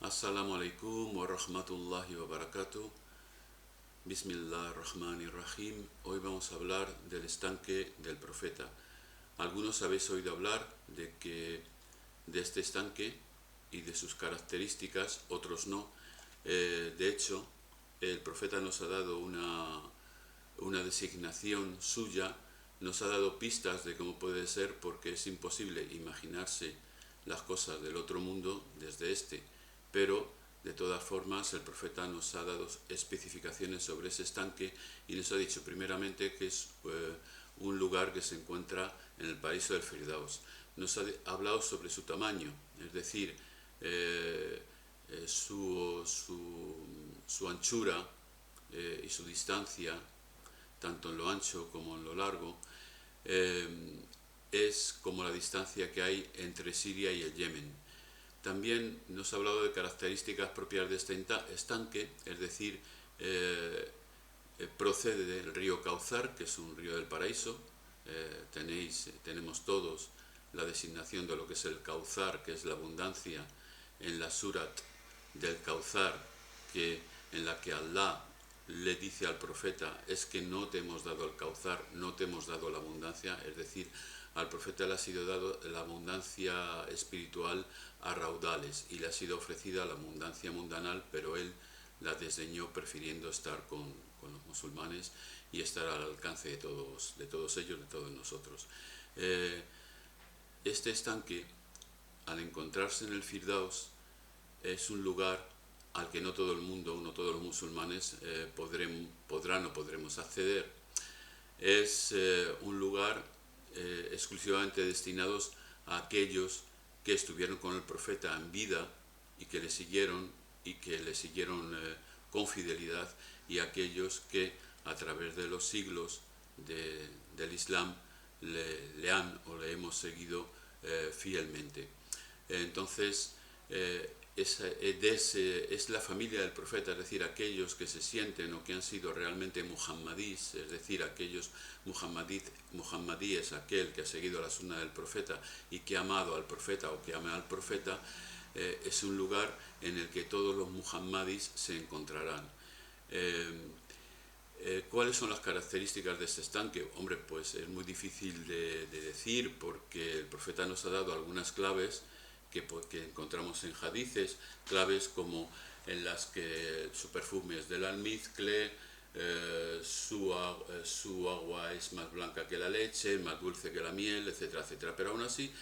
Assalamu alaikum wa rahmatullahi wa barakatuh. Bismillahirrahmanirrahim. Hoy vamos a hablar del estanque del profeta. Algunos habéis oído hablar de este estanque y de sus características, otros no. De hecho, el profeta nos ha dado una designación suya, nos ha dado pistas de cómo puede ser, porque es imposible imaginarse las cosas del otro mundo desde este. Pero, de todas formas, el profeta nos ha dado especificaciones sobre ese estanque y nos ha dicho primeramente que es un lugar que se encuentra en el paraíso del Firdaus. Nos ha hablado sobre su tamaño, es decir, su anchura y su distancia, tanto en lo ancho como en lo largo, es como la distancia que hay entre Siria y el Yemen. También nos ha hablado de características propias de este estanque, es decir, procede del río Kauzar, que es un río del paraíso. Tenemos todos la designación de lo que es el Kauzar, que es la abundancia, en la surat del Kauzar, en la que Allah le dice al profeta: es que no te hemos dado el Kauzar, no te hemos dado la abundancia, es decir, al profeta le ha sido dado la abundancia espiritual a raudales y le ha sido ofrecida la abundancia mundanal, pero él la desdeñó, prefiriendo estar con los musulmanes y estar al alcance de todos ellos, de todos nosotros. Este estanque, al encontrarse en el Firdaus, es un lugar al que no todo el mundo, no todos los musulmanes podremos acceder. Es un lugar exclusivamente destinados a aquellos que estuvieron con el profeta en vida y que le siguieron con fidelidad, y aquellos que a través de los siglos del Islam le hemos seguido fielmente. Entonces, es la familia del profeta, es decir, aquellos que se sienten o que han sido realmente muhammadíes, es decir, aquellos muhammadíes, aquel que ha seguido la sunna del profeta y que ha amado al profeta o que ama al profeta. Es un lugar en el que todos los muhammadíes se encontrarán. ¿Cuáles son las características de este estanque? Hombre, pues es muy difícil de decir, porque el profeta nos ha dado algunas claves que encontramos en hadices, claves como en las que su perfume es del almizcle, su agua es más blanca que la leche, más dulce que la miel, etcétera, etcétera. Pero aún así,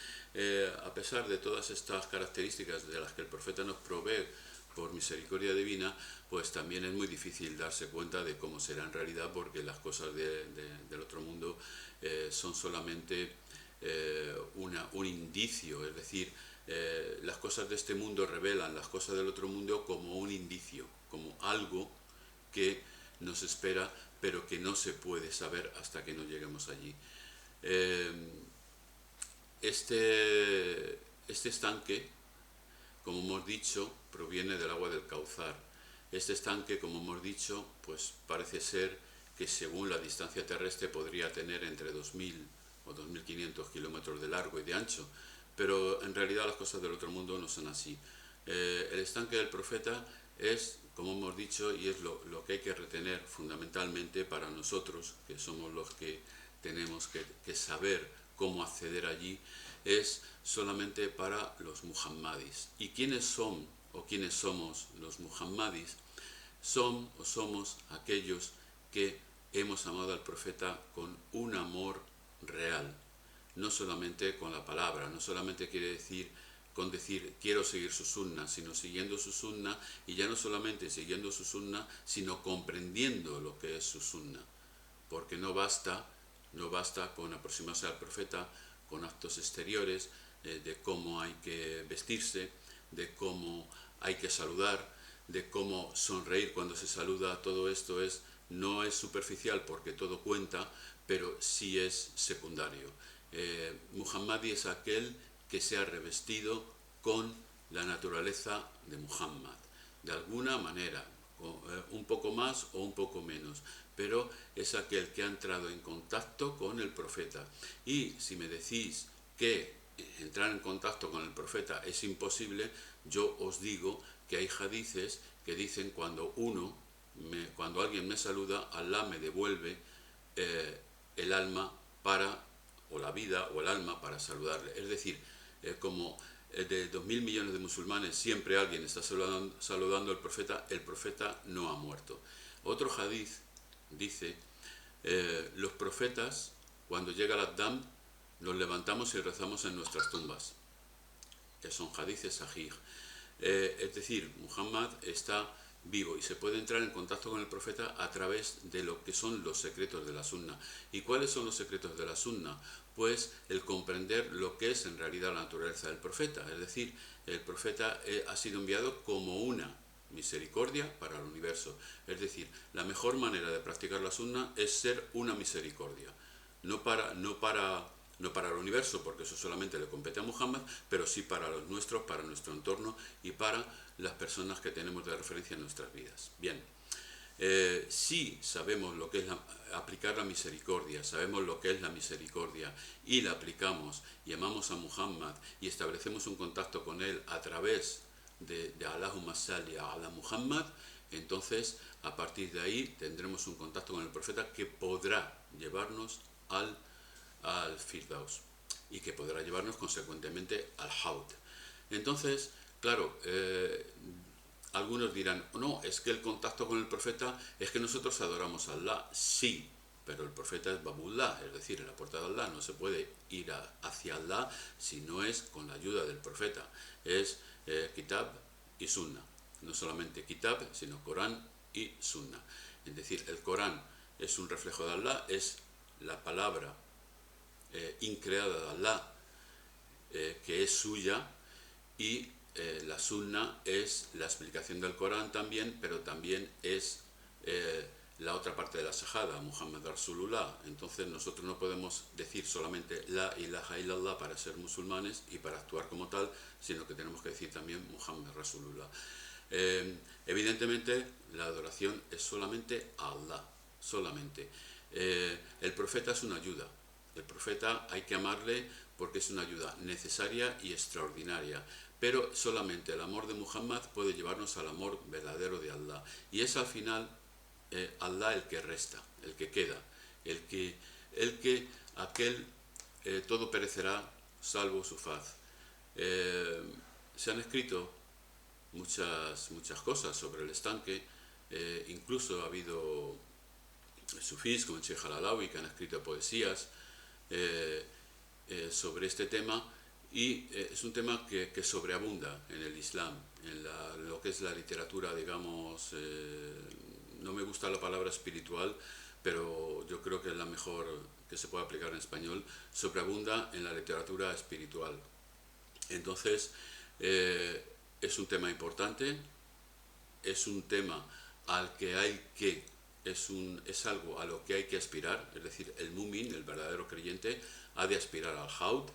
a pesar de todas estas características de las que el profeta nos provee por misericordia divina, pues también es muy difícil darse cuenta de cómo será en realidad, porque las cosas del otro mundo son solamente un indicio, es decir, las cosas de este mundo revelan las cosas del otro mundo como un indicio, como algo que nos espera, pero que no se puede saber hasta que no lleguemos allí. Este estanque, como hemos dicho, proviene del agua del Kauzar. Este estanque, como hemos dicho, pues parece ser que, según la distancia terrestre, podría tener entre 2.000 o 2.500 kilómetros de largo y de ancho, pero en realidad las cosas del otro mundo no son así. El estanque del profeta es, como hemos dicho, y es lo que hay que retener fundamentalmente para nosotros, que somos los que tenemos que saber cómo acceder allí, es solamente para los muhammadis. ¿Y quiénes son o quiénes somos los muhammadis? Somos aquellos que hemos amado al profeta con un amor real, no solamente con la palabra, no solamente quiere decir con decir quiero seguir su sunna, sino siguiendo su sunna, y ya no solamente siguiendo su sunna, sino comprendiendo lo que es su sunna, porque no basta con aproximarse al profeta con actos exteriores, de cómo hay que vestirse, de cómo hay que saludar, de cómo sonreír cuando se saluda. Todo esto no es superficial, porque todo cuenta, pero sí es secundario. Muhammadi es aquel que se ha revestido con la naturaleza de Muhammad, de alguna manera, un poco más o un poco menos, pero es aquel que ha entrado en contacto con el profeta. Y si me decís que entrar en contacto con el profeta es imposible, yo os digo que hay hadices que dicen cuando alguien me saluda, Allah me devuelve el alma o la vida o el alma para saludarle. Es decir, como de 2.000 millones de musulmanes siempre alguien está saludando al profeta, el profeta no ha muerto. Otro hadith dice, los profetas, cuando llega el Adán, los levantamos y rezamos en nuestras tumbas, que son hadiths sahih. Es decir, Muhammad está vivo y se puede entrar en contacto con el profeta a través de lo que son los secretos de la sunna. ¿Y cuáles son los secretos de la sunna? Pues el comprender lo que es en realidad la naturaleza del profeta. Es decir, el profeta ha sido enviado como una misericordia para el universo. Es decir, la mejor manera de practicar la sunna es ser una misericordia. No para el universo, porque eso solamente le compete a Muhammad, pero sí para los nuestros, para nuestro entorno y para las personas que tenemos de referencia en nuestras vidas. Bien, si sabemos lo que es aplicar la misericordia, sabemos lo que es la misericordia y la aplicamos y amamos a Muhammad y establecemos un contacto con él a través de Allahumma salli ala Muhammad, entonces a partir de ahí tendremos un contacto con el profeta que podrá llevarnos al Firdaus y que podrá llevarnos consecuentemente al Haud. Entonces, claro, algunos dirán, no, es que el contacto con el profeta es que nosotros adoramos a Allah. Sí, pero el profeta es Babullah, es decir, en la puerta de Allah. No se puede ir hacia Allah si no es con la ayuda del profeta. Es Kitab y Sunna. No solamente Kitab, sino Corán y Sunna. Es decir, el Corán es un reflejo de Allah, es la palabra increada de Allah, que es suya, y la Sunna es la explicación del Corán también, pero también es la otra parte de la Shahada, Muhammad Rasulullah. Entonces nosotros no podemos decir solamente La ilaha illallah para ser musulmanes y para actuar como tal, sino que tenemos que decir también Muhammad Rasulullah. Evidentemente la adoración es solamente a Allah, solamente. El profeta es una ayuda. El profeta hay que amarle porque es una ayuda necesaria y extraordinaria, pero solamente el amor de Muhammad puede llevarnos al amor verdadero de Allah, y es al final Allah el que resta, el que queda, todo perecerá salvo su faz. Se han escrito muchas cosas sobre el estanque, incluso ha habido sufís como el Sheikh Al-Alawi que han escrito poesías sobre este tema, y es un tema que sobreabunda en el Islam, en lo que es la literatura, digamos, no me gusta la palabra espiritual, pero yo creo que es la mejor que se puede aplicar en español, sobreabunda en la literatura espiritual. Entonces, es un tema importante, es un tema al que hay que es algo a lo que hay que aspirar, es decir, el mumin, el verdadero creyente, ha de aspirar al Haud,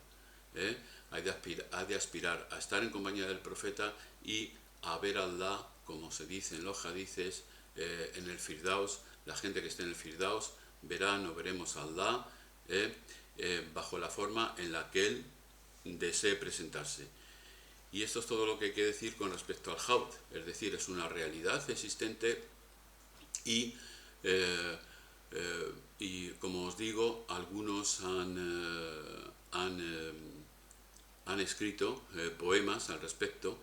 ha de aspirar a estar en compañía del profeta y a ver a Allah, como se dice en los hadices, en el Firdaus. La gente que esté en el Firdaus veremos a Allah bajo la forma en la que él desee presentarse. Y esto es todo lo que hay que decir con respecto al Haud, es decir, es una realidad existente y como os digo, algunos han escrito poemas al respecto,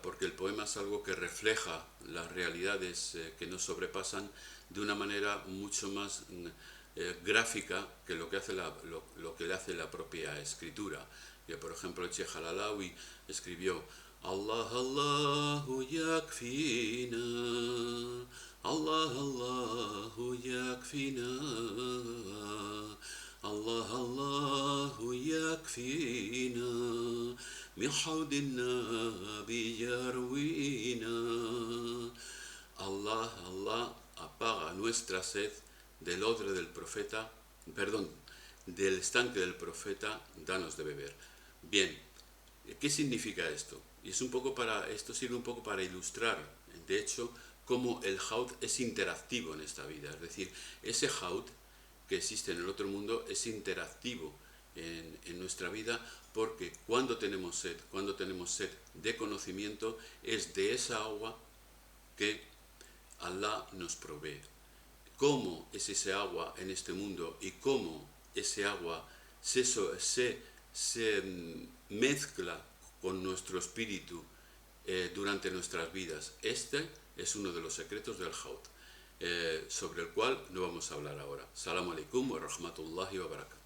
porque el poema es algo que refleja las realidades que nos sobrepasan de una manera mucho más gráfica que lo que le hace la propia escritura. Por ejemplo, el Sheikh Al-Alawi escribió Allah, Allahu yakfina, Allah, Allahu yakfina, Allah, Allahu yakfina, min hawdin nabi yarwina. Allah, Allah apaga nuestra sed del odre del profeta, del estanque del profeta, danos de beber. Bien, ¿qué significa esto? Y esto sirve un poco para ilustrar, de hecho, cómo el Haud es interactivo en esta vida. Es decir, ese Haud que existe en el otro mundo es interactivo en nuestra vida, porque cuando tenemos sed de conocimiento, es de esa agua que Allah nos provee. ¿Cómo es ese agua en este mundo y cómo ese agua se mezcla con nuestro espíritu durante nuestras vidas? Este es uno de los secretos del Haud, sobre el cual no vamos a hablar ahora. Salamu alaikum wa rahmatullahi wa barakatuh.